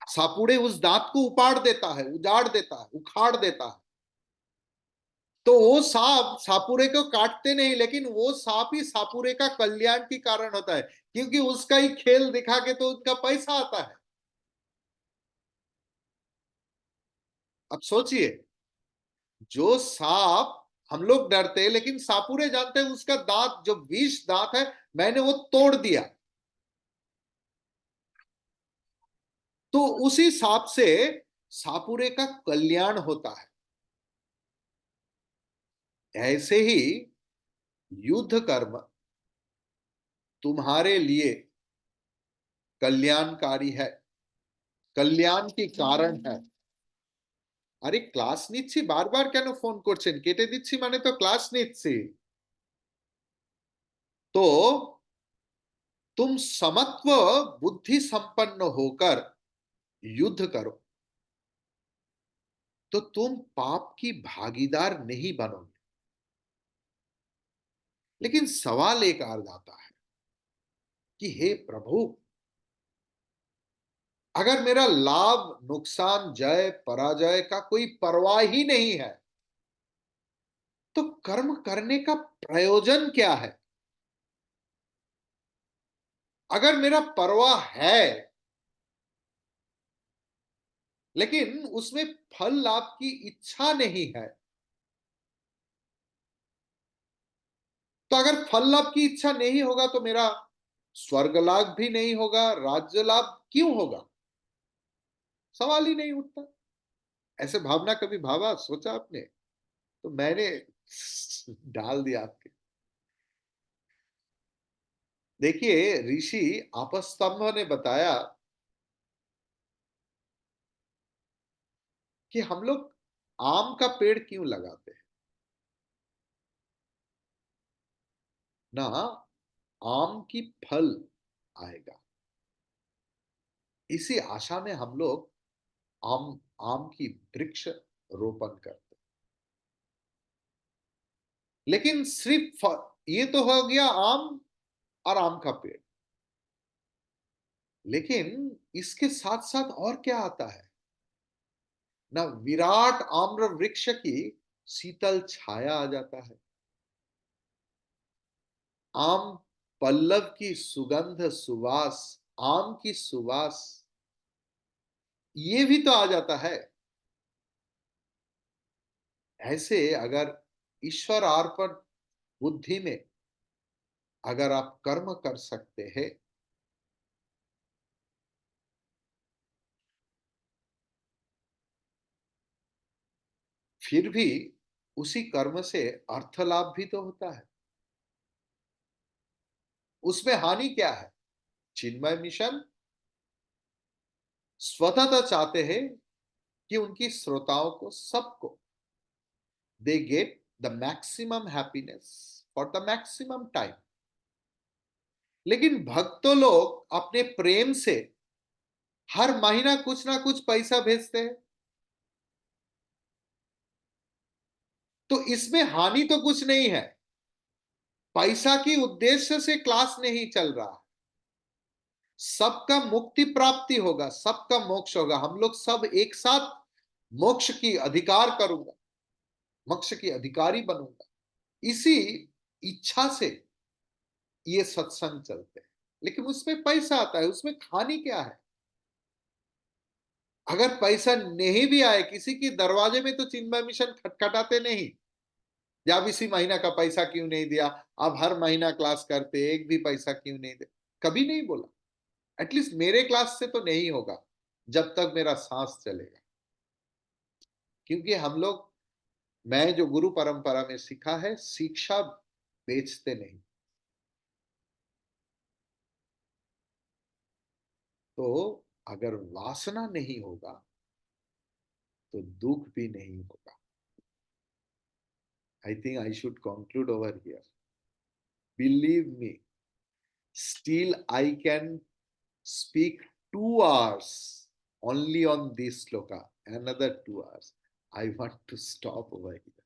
A: सापुड़े उस दांत को उपाड़ देता है, उजाड़ देता है, उखाड़ देता है। तो वो सांप सापुरे को काटते नहीं, लेकिन वो सांप ही सापुरे का कल्याण की कारण होता है, क्योंकि उसका ही खेल दिखा के तो उनका पैसा आता है। अब सोचिए, जो सांप हम लोग डरते हैं, लेकिन सापुरे जानते हैं उसका दांत जो 20 दांत है, मैंने वो तोड़ दिया, तो उसी सांप से सापुरे का कल्याण होता है। ऐसे ही युद्ध कर्म तुम्हारे लिए कल्याणकारी है, कल्याण की कारण है। আরে ক্লাস নিচ্ছি, বারবার কেন ফোন করছেন? কেটে দিচ্ছি মানে তো ক্লাস নিচ্ছি। तो तुम समत्व बुद्धि संपन्न होकर युद्ध करो, तो तुम पाप की भागीदार नहीं बनोगे। लेकिन सवाल एक आ जाता है कि हे प्रभु, अगर मेरा लाभ नुकसान जय पराजय का कोई परवाह ही नहीं है, तो कर्म करने का प्रयोजन क्या है? अगर मेरा परवाह है, लेकिन उसमें फल लाभ की इच्छा नहीं है, तो अगर फल लाभ की इच्छा नहीं होगा तो मेरा स्वर्ग लाभ भी नहीं होगा, राज्य लाभ क्यों होगा? सवाल ही नहीं उठता। ऐसे भावना कभी भावा, सोचा आपने? तो मैंने डाल दिया आपके। देखिए, ऋषि आपस्तंभ ने बताया कि हम लोग आम का पेड़ क्यों लगाते हैं ना, आम की फल आएगा, इसी आशा में हम लोग आम आम की वृक्ष रोपण करते। लेकिन सिर्फ ये तो हो गया आम और आम का पेड़, लेकिन इसके साथ साथ और क्या आता है ना, विराट आम्र वृक्ष की शीतल छाया आ जाता है, आम पल्लव की सुगंध सुवास, आम की सुवास, ये भी तो आ जाता है। ऐसे अगर ईश्वर अर्पण बुद्धि में अगर आप कर्म कर सकते हैं, फिर भी उसी कर्म से अर्थ लाभ भी तो होता है। उसमें हानि क्या है? चिन्मय मिशन स्वतः चाहते हैं कि उनकी श्रोताओं को, सबको, they get the maximum happiness for the maximum time. लेकिन भक्तों लोग अपने प्रेम से हर महीना कुछ ना कुछ पैसा भेजते हैं, तो इसमें हानि तो कुछ नहीं है। पैसा की उद्देश्य से क्लास नहीं चल रहा। सबका मुक्ति प्राप्ति होगा, सबका मोक्ष होगा, हम लोग सब एक साथ मोक्ष की अधिकार करूंगा, मोक्ष की अधिकारी बनूंगा, इसी इच्छा से ये सत्संग चलते हैं। लेकिन उसमें पैसा आता है, उसमें हानि क्या है? अगर पैसा नहीं भी आए, किसी के दरवाजे में तो चिन्मय मिशन खटखटाते नहीं, जब इसी महीना का पैसा क्यों नहीं दिया, आप हर महीना क्लास करते, एक भी पैसा क्यों नहीं दे, कभी नहीं बोला। एटलीस्ट मेरे क्लास से तो नहीं होगा जब तक मेरा सांस चलेगा। क्योंकि हम लोग, मैं जो गुरु परंपरा में सीखा है, शिक्षा बेचते नहीं। तो अगर वासना नहीं होगा तो दुख भी नहीं होगा। I think I should conclude over here. Believe me, still I can speak 2 hours only on this sloka, another 2 hours. I want to stop over here.